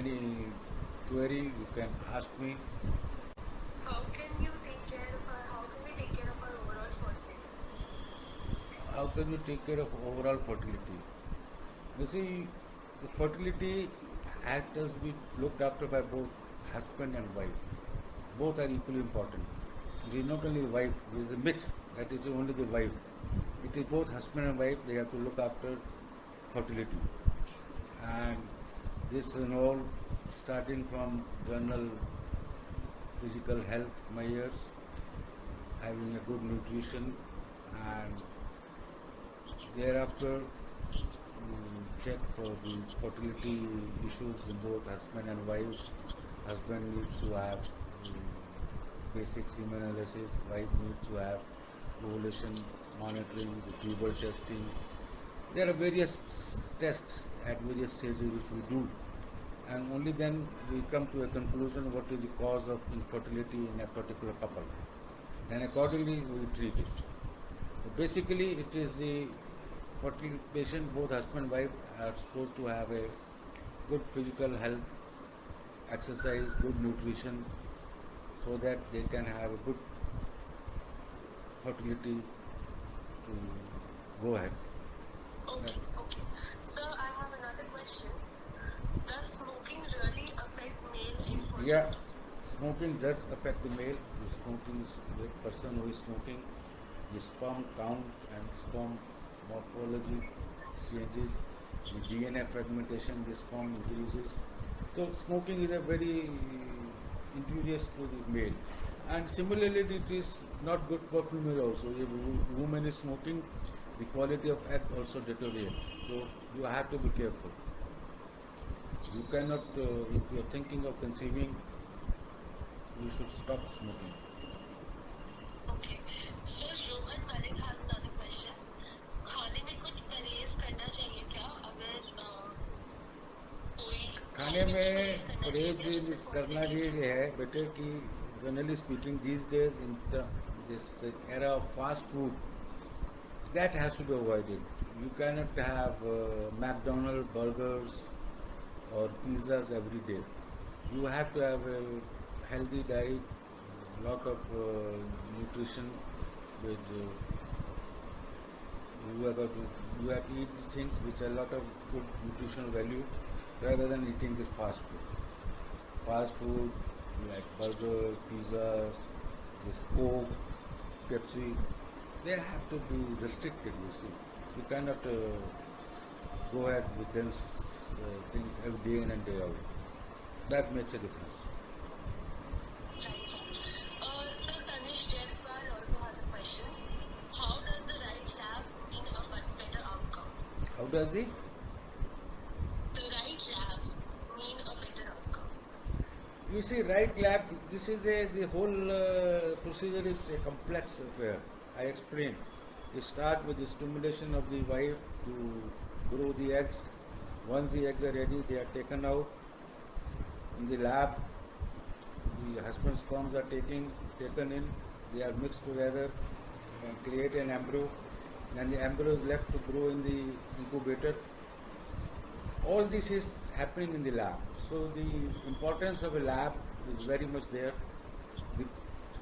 any query, you can ask me. How can you take care of our how can we take care of our overall fertility? How can you take care of overall fertility? You see, the fertility has to be looked after by both husband and wife. Both are equally important. It is not only wife, there is a myth that is only the wife. It is both husband and wife, they have to look after fertility. And this involves starting from general physical health measures, having a good nutrition, and thereafter check for the fertility issues in both husband and wife. Husband needs to have basic semen analysis, wife needs to have ovulation monitoring, the tubal testing. There are various tests at various stages which we do, and only then we come to a conclusion what is the cause of infertility in a particular couple. Then accordingly we treat it. Basically, it is the fertile patient, both husband and wife are supposed to have a good physical health, exercise, good nutrition, so that they can have a good fertility to go ahead. Okay, okay. So I have another question. Does smoking really affect male Yeah, infertility? smoking does affect the male. The smoking is the person who is smoking, the sperm count and sperm morphology changes, the DNA fragmentation, the sperm increases. So smoking is a very injurious to the male. And similarly, it is not good for female also. If a woman is smoking, the quality of egg also deteriorates. So you have to be careful. You cannot, if you are thinking of conceiving, you should stop smoking. Okay. So Rohan Malik has another question. खाने में कुछ परहेज करना चाहिए क्या अगर कोई खाने खाने में कुछ में परहेज करना चाहिए क्या परहेज जिससे करना fertility ये improve है हो? बेटे कि generally speaking these days in this era of fast food, that has to be avoided. You cannot have McDonald's burgers or pizzas every day. You have to have a healthy diet, lot of nutrition with you have to eat things which are a lot of good nutritional value rather than eating this fast food. Fast food like burgers, pizzas, this Coke, Pepsi, they have to be restricted. You see, you cannot go ahead with those things every day in and day out. That makes a difference. Right. So Tanish Jaiswal also has a question. How does the right lab mean a better outcome? How does the The right lab mean a better outcome. You see, right lab, this is the whole procedure is a complex affair. I explained. You start with the stimulation of the wife to grow the eggs. Once the eggs are ready, they are taken out. In the lab, the husband sperms are taken in, they are mixed together and create an embryo. Then the embryo is left to grow in the incubator. All this is happening in the lab. So the importance of a lab is very much there. The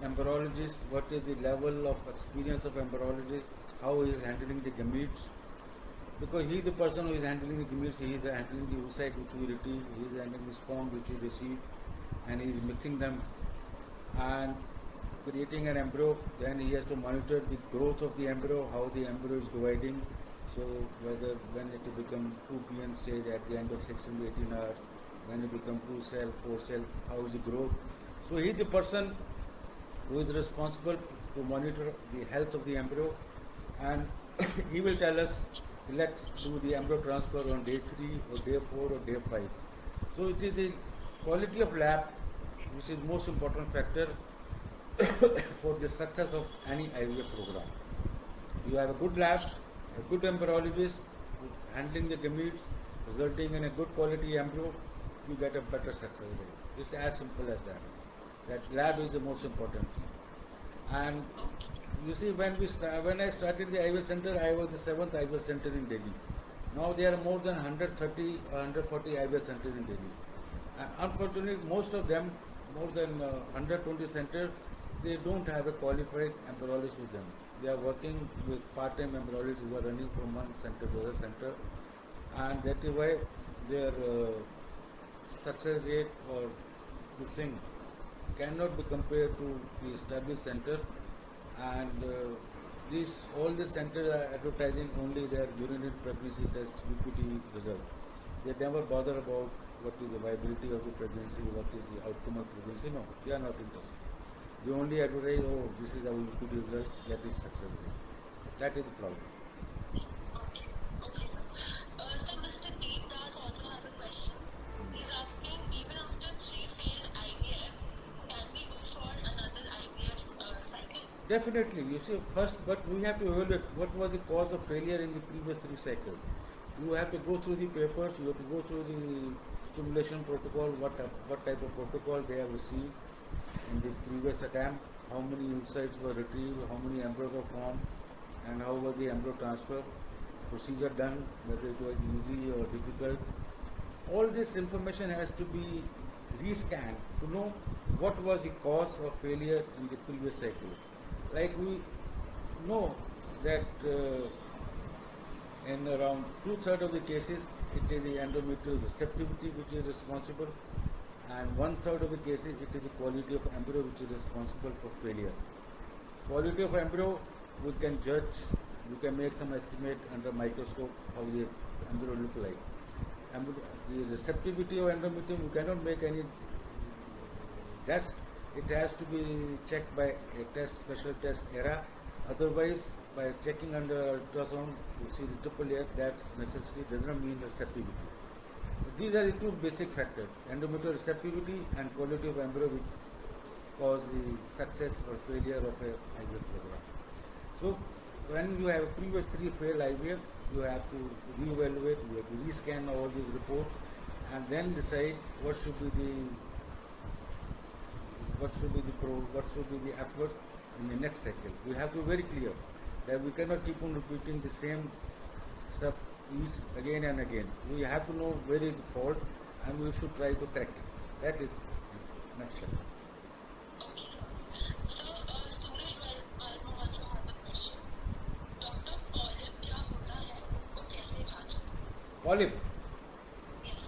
embryologist, what is the level of experience of embryologist, how he is handling the gametes, because he is the person who is handling the gametes, he is handling the oocyte which we retrieve, he is handling the sperm which we receive, and he is mixing them and creating an embryo. Then he has to monitor the growth of the embryo, how the embryo is dividing. So whether when it will become 2 p.m. stage at the end of 16 to 18 hours, when it become 2 cell, 4 cell, how is the growth. So he is the person who is responsible to monitor the health of the embryo, and he will tell us, let's do the embryo transfer on day 3 or day 4 or day 5. So it is the quality of lab which is most important factor for the success of any IVF program. You have a good lab, a good embryologist handling the gametes, resulting in a good quality embryo, you get a better success rate. It's as simple as that. That lab is the most important thing. And you see, when I started the IVF center, I was the 7th IVF center in Delhi. Now there are more than 130 or 140 IVF centers in Delhi. Unfortunately, most of them, more than 120 centers, they don't have a qualified embryologist with them. They are working with part-time embryologists who are running from one center to other center, and that is why their success rate or this thing cannot be compared to the established center. And these all these centers are advertising only their urinary pregnancy test UPT result. They never bother about what is the viability of the pregnancy, what is the outcome of pregnancy. No, they are not interested. They only advertise, oh, this is our UPT result, that is success rate. That is the problem. Okay. Okay, sir. So Mr. Deep Das also has a question. He's asking, even after 3 failed IVF, can we go for another IVF cycle? Definitely, you see, first, but we have to evaluate what was the cause of failure in the previous 3 cycles. You have to go through the papers, you have to go through the stimulation protocol, what type of protocol they have received in the previous attempt, how many oocytes were retrieved, how many embryos were formed, and how was the embryo transfer procedure done, whether it was easy or difficult. All this information has to be rescanned to know what was the cause of failure in the previous cycle. Like we know that in around 2/3 of the cases, it is the endometrial receptivity which is responsible, and 1/3 of the cases, it is the quality of embryo which is responsible for failure. Quality of embryo, we can judge, we can make some estimate under microscope how the embryo look like. The receptivity of endometrium, we cannot make any guess. It has to be checked by a test, special test ERA. Otherwise, by checking under ultrasound, you see the triple layer, that's necessary, does not mean receptivity. These are the two basic factors, endometrial receptivity and quality of embryo, which cause the success or failure of a IVF program. So, when you have previous 3 failed IVF, you have to reevaluate, you have to rescan all these reports, and then decide what should be the effort in the next cycle. We have to be very clear that we cannot keep on repeating the same stuff again and again. We have to know where is the fault, and we should try to correct it. That is nutshell. Okay, sir. So, Suraj Verma also has a question. Doctor, polyp क्या होता है? उसको कैसे जांचें? Polyp. Yes.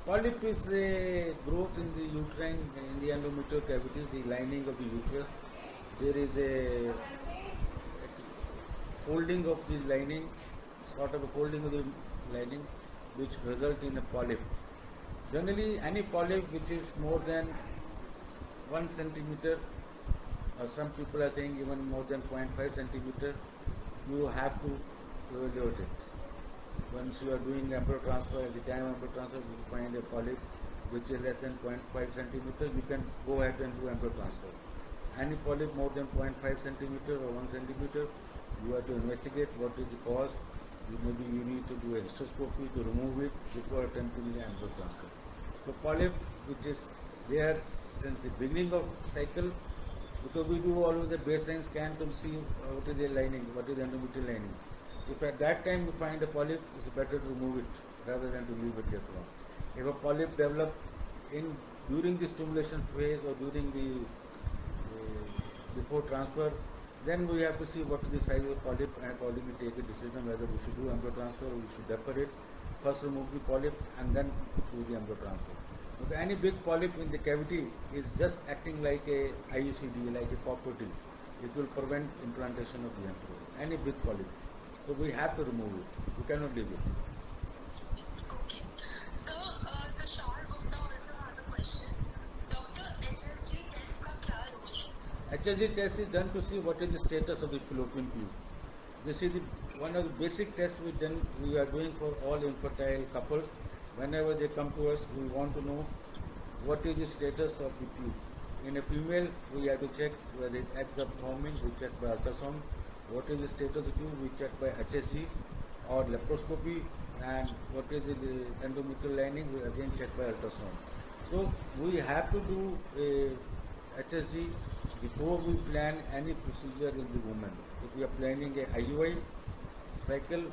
Polyp is a growth in the uterine, in the endometrial cavity, the lining of the uterus. There is a folding of the lining, sort of a folding of the lining, which result in a polyp. Generally, any polyp which is more than 1 centimeter, or some people are saying even more than 0.5 centimeter, you have to evaluate it. Once you are doing embryo transfer, at the time of embryo transfer, you find a polyp which is less than 0.5 centimeter, you can go ahead and do embryo transfer. Any polyp more than 0.5 centimeter or 1 centimeter, you have to investigate what is the cause. Maybe you need to do a hysteroscopy to remove it before attempting the embryo transfer. So polyp, which is there since the beginning of cycle, because we do always a baseline scan to see what is the lining, what is the endometrial lining. If at that time you find a polyp, it's better to remove it rather than to leave it later on. If a polyp develops during the stimulation phase or during the before transfer, then we have to see what is the size of the polyp, and accordingly take a decision whether we should do embryo transfer or we should defer it. First remove the polyp and then do the embryo transfer. So any big polyp in the cavity is just acting like a IUCD, like a property. It will prevent implantation of the embryo. Any big polyp. So we have to remove it. We cannot leave it. Okay. So, Tushar Gupta also has a question. Doctor, HSG test का क्या role है? HSG test is done to see what is the status of the fallopian tube. This is one of the basic tests we are doing for all infertile couples. Whenever they come to us, we want to know what is the status of the tube. In a female, we have to check whether eggs are forming, we check by ultrasound. What is the status of the tube, we check by HSG or laparoscopy, and what is the endometrial lining, we again check by ultrasound. So we have to do a HSG before we plan any procedure in the woman. If we are planning a IUI cycle,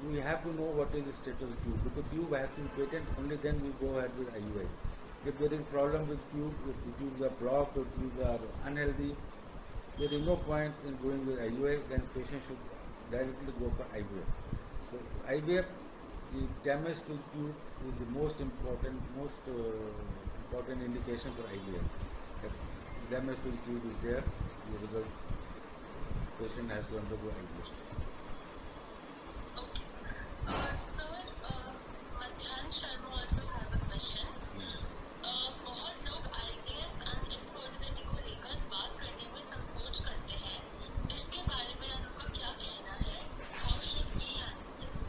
we have to know what is the status of the tube. Because tube has to be patent, only then we go ahead with IUI. If there is problem with tube, if the tubes are blocked or tubes are unhealthy, there is no point in going with IUI, then patient should directly go for IVF. So IVF, the damage to tube is the most important indication for IVF. If damage to the tube is there, the result patient has to undergo IVF. Okay. Sir, Madhyan Sharma also has a question. बहुत लोग IVF and infertility को लेकर बात करने में संकोच करते हैं. इसके बारे में आपका क्या कहना है? How should we handle this?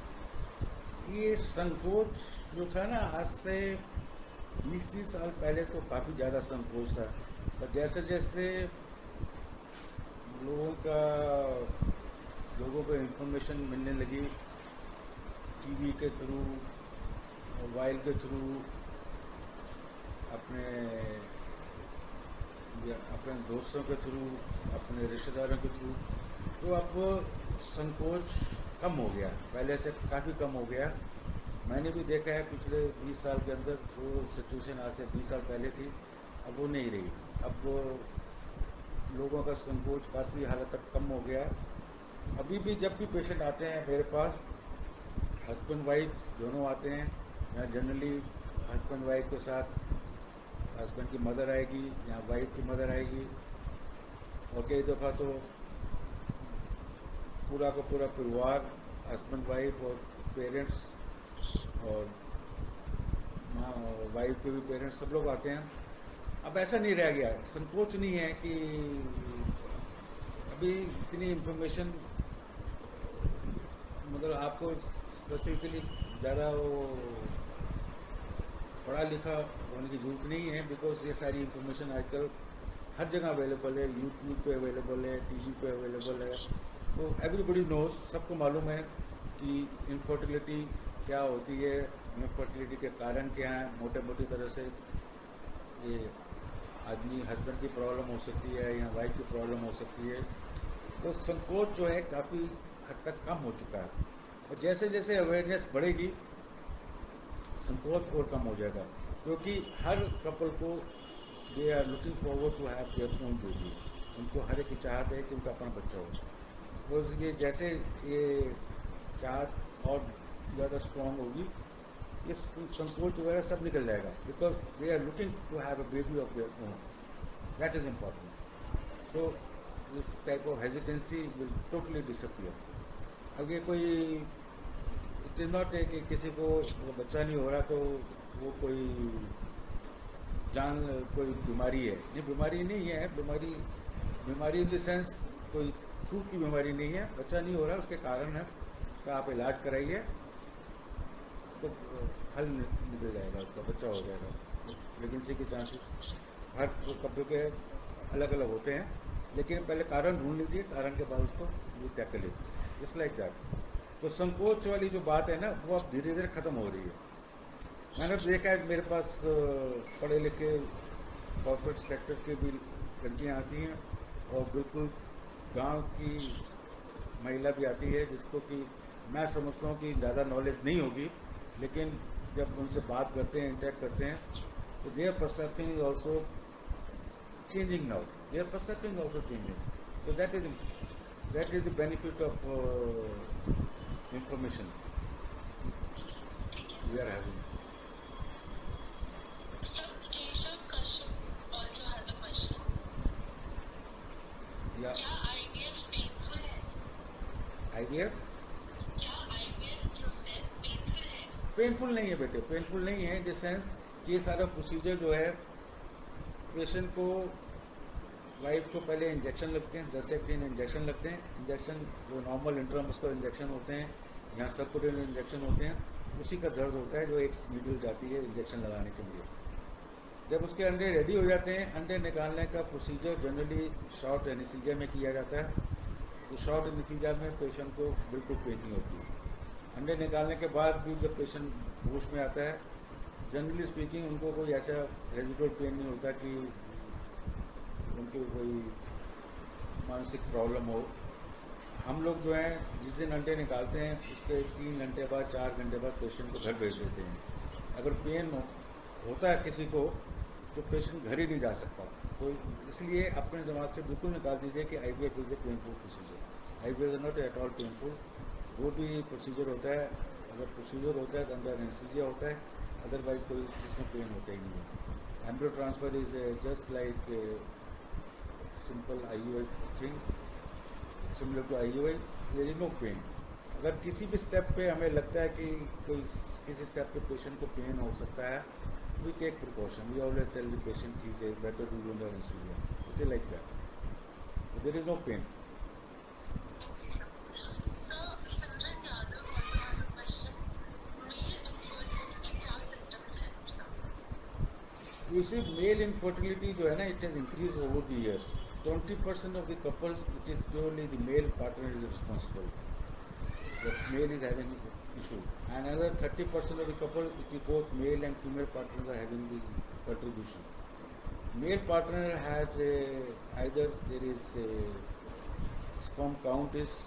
ये संकोच जो था ना, आज से 20-30 साल पहले तो काफ़ी ज़्यादा संकोच था, पर जैसे जैसे लोगों को इंफॉर्मेशन मिलने लगी टीवी के थ्रू, मोबाइल के थ्रू, अपने दोस्तों के थ्रू, अपने रिश्तेदारों के थ्रू, तो अब संकोच कम हो गया, पहले से काफ़ी कम हो गया। मैंने भी देखा है पिछले 20 साल के अंदर वो सिचुएशन आज से 20 साल पहले थी, अब वो नहीं रही। अब वो लोगों का संकोच काफ़ी हालत तक कम हो गया। अभी भी जब भी पेशेंट आते हैं मेरे पास, हस्बैंड वाइफ दोनों आते हैं, या जनरली हस्बैंड वाइफ के साथ हस्बैंड की मदर आएगी या वाइफ की मदर आएगी, और कई दफ़ा तो पूरा का पूरा परिवार, हस्बैंड वाइफ और पेरेंट्स और वाइफ के भी पेरेंट्स, सब लोग आते हैं। अब ऐसा नहीं रह गया, संकोच नहीं है कि अभी इतनी इन्फॉर्मेशन, मतलब आपको स्पेसिफिकली ज़्यादा वो पढ़ा लिखा होने की जरूरत नहीं है, बिकॉज ये सारी इन्फॉर्मेशन आजकल हर जगह अवेलेबल है, यूट्यूब पे अवेलेबल है, टीवी पे अवेलेबल है, तो एवरीबडी नोज, सबको मालूम है कि इनफर्टिलिटी क्या होती है, इनफर्टिलिटी के कारण क्या हैं। मोटे मोटी तरह से ये आदमी हस्बैंड की प्रॉब्लम हो सकती है या वाइफ की प्रॉब्लम हो सकती है, तो संकोच जो है काफ़ी हद तक कम हो चुका है, और जैसे जैसे अवेयरनेस बढ़ेगी संकोच और कम हो जाएगा, क्योंकि हर कपल को they are looking forward to have their own baby, उनको हर एक की चाहत है कि उनका अपना बच्चा हो। तो इसलिए जैसे ये चाहत और ज़्यादा स्ट्रॉन्ग होगी, ये संकोच वगैरह सब निकल जाएगा, because they are looking to have a baby of their own, that is important. So this type of hesitancy will totally disappear. अब ये कोई इट इज़ नॉट है कि किसी को बच्चा नहीं हो रहा तो वो कोई बीमारी है, नहीं, बीमारी नहीं है, बीमारी इन द सेंस कोई छूट की बीमारी नहीं है, बच्चा नहीं हो रहा उसके कारण है, उसका आप इलाज कराइए तो हल निकल जाएगा, उसका बच्चा हो जाएगा। प्रेगनेंसी के चांसेस हर कपल के अलग अलग होते हैं, लेकिन पहले कारण ढूंढ लीजिए, कारण के बाद उसको टैकल लीजिए, जस्ट लाइक दैट। तो संकोच वाली जो बात है ना, वो अब धीरे धीरे ख़त्म हो रही है। मैंने देखा है मेरे पास पढ़े लिखे कॉर्पोरेट सेक्टर के भी लड़कियाँ आती हैं, और बिल्कुल गांव की महिला भी आती है, जिसको कि मैं समझता हूँ कि ज़्यादा नॉलेज नहीं होगी, लेकिन जब उनसे बात करते हैं, इंटरेक्ट करते हैं, तो their perception is also changing now, their perception is also changing, so that is the benefit of information we are having. Sir, Keshav Kashyap also has a question. Yeah. क्या IVF painful है? IVF क्या IVF process painful है? Painful नहीं है बेटे, painful नहीं है, जैसे ये सारा प्रोसीजर जो है, पेशेंट को, वाइफ को पहले इंजेक्शन लगते हैं, 10 एक दिन इंजेक्शन लगते हैं, इंजेक्शन जो नॉर्मल इंट्रामस्कुलर इंजेक्शन होते हैं या सबकुटेनियल इंजेक्शन होते हैं, उसी का दर्द होता है जो एक नीडल जाती है इंजेक्शन लगाने के लिए। जब उसके अंडे रेडी हो जाते हैं, अंडे निकालने का प्रोसीजर जनरली शॉर्ट एनेस्थीसिया में किया जाता है, तो शॉर्ट एनेस्थीसिया में पेशेंट को बिल्कुल पेन नहीं होती। अंडे निकालने के बाद भी जब पेशेंट होश में आता है, जनरली स्पीकिंग उनको कोई ऐसा रेजिडुअल पेन नहीं होता कि उनकी कोई मानसिक प्रॉब्लम हो। हम लोग जो हैं जिस दिन अंडे निकालते हैं उसके 3 घंटे बाद 4 घंटे बाद पेशेंट को घर भेज देते हैं। अगर पेन हो होता है किसी को तो पेशेंट घर ही नहीं जा सकता, तो इसलिए अपने दिमाग से बिल्कुल निकाल दीजिए कि IVF is a painful procedure. IVF is not at all painful. जो भी प्रोसीजर होता है, अगर प्रोसीजर होता है तो अंदर एनेस्थीसिया होता है, अदरवाइज कोई इसमें पेन होता ही नहीं है। Embryo transfer is just like simple IUI thing, similar to IUI, there is no pain. अगर किसी भी स्टेप पे हमें लगता है कि कोई किसी स्टेप पे पेशेंट को पेन हो सकता है, we take precaution, we always tell the patient कि it is better to do the anaesthesia, it is like that, there is no pain. Okay, sir. So, Simran Yadav also has a question. Male infertility क्या symptoms हैं, sir? You see, male infertility जो है ना, it has increased over the years. 20% of the couples, it is purely the male partner is responsible. The male is having issue. And another 30% of the couple, it is both male and female partners are having the contribution. Male partner has either there is a sperm count is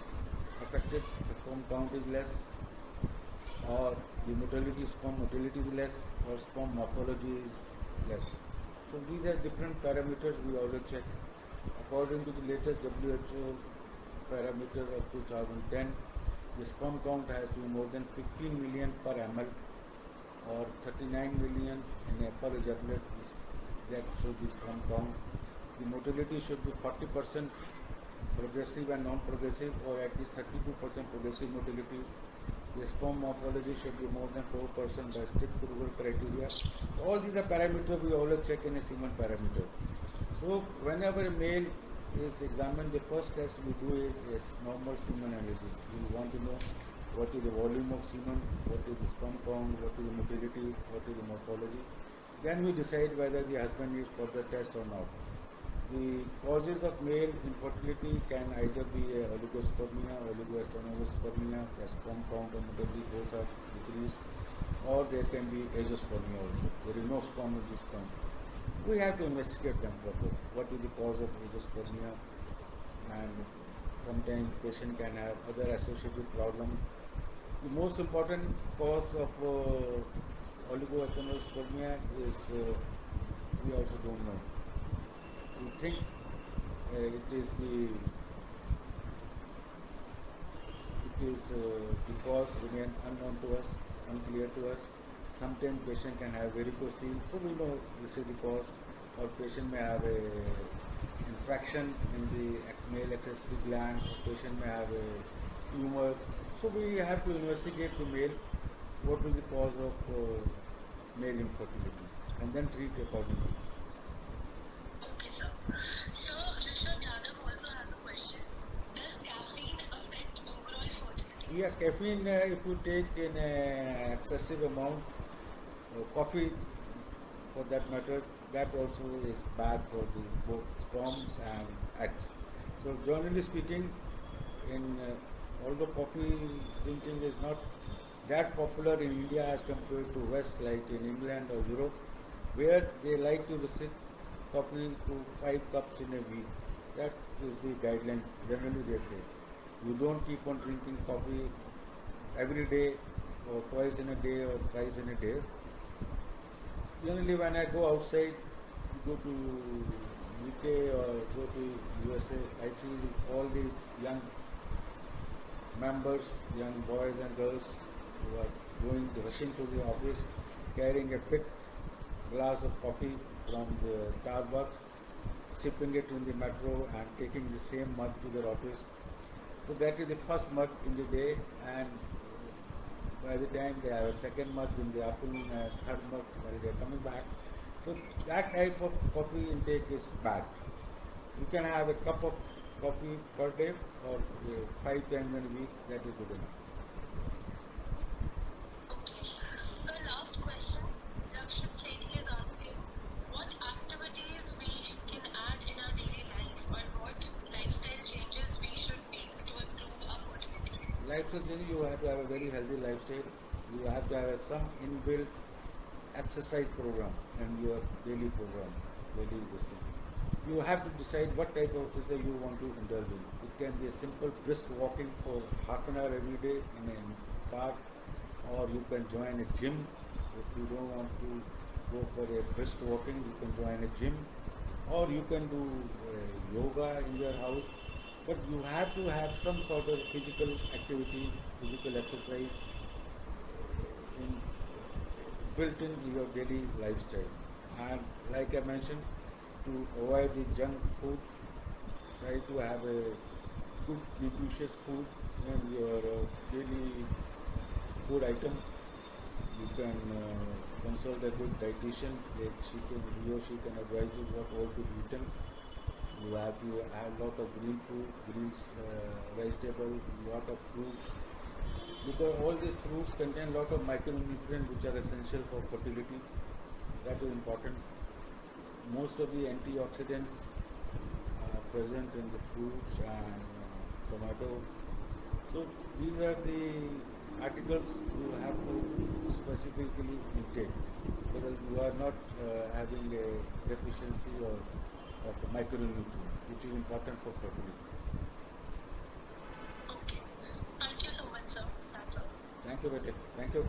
affected, the sperm count is less, or the motility, sperm motility is less, or sperm morphology is less. So these are different parameters we always check. According to the latest WHO parameter of 2010, the sperm count has to be more than 15 million per ml or 39 million in a per ejaculate. That should be sperm count. The motility should be 40% progressive and non-progressive, or at least 32% progressive motility. The sperm morphology should be more than 4% by strict Kruger criteria. So all these are parameters we always check in a semen parameter. So whenever a male is examined, the first test we do is normal semen analysis. We want to know what is the volume of semen, what is the sperm count, what is the motility, what is the morphology. Then we decide whether the husband needs further test or not. The causes of male infertility can either be oligospermia, oligoastenospermia, the sperm count and motility both are decreased, or there can be azoospermia also. There is no sperm in the sperm. We have to investigate them further. What is the cause of azoospermia? And sometimes patient can have other associated problems. The most important cause of oligoastenospermia is we also don't know. We think it is the cause remain unknown to us, unclear to us. Sometimes patient can have varicocele, so we know this is the cause. Or patient may have a infection in the male accessory gland, or patient may have a tumor. So we have to investigate the male, what is the cause of male infertility, and then treat accordingly. Okay, sir. So, Rishabh Yadav also has a question. Does caffeine affect overall fertility? Yeah, caffeine, if you take in excessive amount, coffee for that matter, that also is bad for the both sperms and eggs. So generally speaking, in although coffee drinking is not that popular in India as compared to West, like in England or Europe, where they like to restrict coffee to 5 cups in a week. That is the guidelines. Generally they say you don't keep on drinking coffee every day or twice in a day or thrice in a day. Generally when I go outside, go to UK or go to USA, I see all the young members, young boys and girls who are rushing to the office, carrying a big glass of coffee from the Starbucks, sipping it in the metro and taking the same mug to their office. So that is the first mug in the day, and by the time they have a second mug in the afternoon and third mug while they are coming back. So that type of coffee intake is bad. You can have a cup of coffee per day or 5 times in a week, that is good enough. Okay. The last question, Rakshit Sethi is asking, what activities we can add in our daily life, or what lifestyle changes we should make to improve our fertility? Lifestyle change, you have to have a very healthy lifestyle. You have to have some inbuilt exercise program in your daily program, daily routine. You have to decide what type of exercise you want to indulge in. It can be a simple brisk walking for half an hour every day in a park, or you can join a gym if you don't want to go for a brisk walking, you can join a gym, or you can do yoga in your house. But you have to have some sort of physical activity, physical exercise in, built in your daily lifestyle. And like I mentioned, to avoid the junk food, try to have a good nutritious food in your daily food item. You can consult a good dietitian that he or she can advise you what all to be eaten. You have to have lot of green food, greens, vegetables, lot of fruits, because all these fruits contain lot of micronutrients which are essential for fertility. That is important. Most of the antioxidants are present in the fruits and tomato. So these are the articles you have to specifically intake, because you are not having a deficiency of micronutrient, which is important for fertility. Okay. Thank you so much, sir. That's all. Thank you, Vete. Thank you.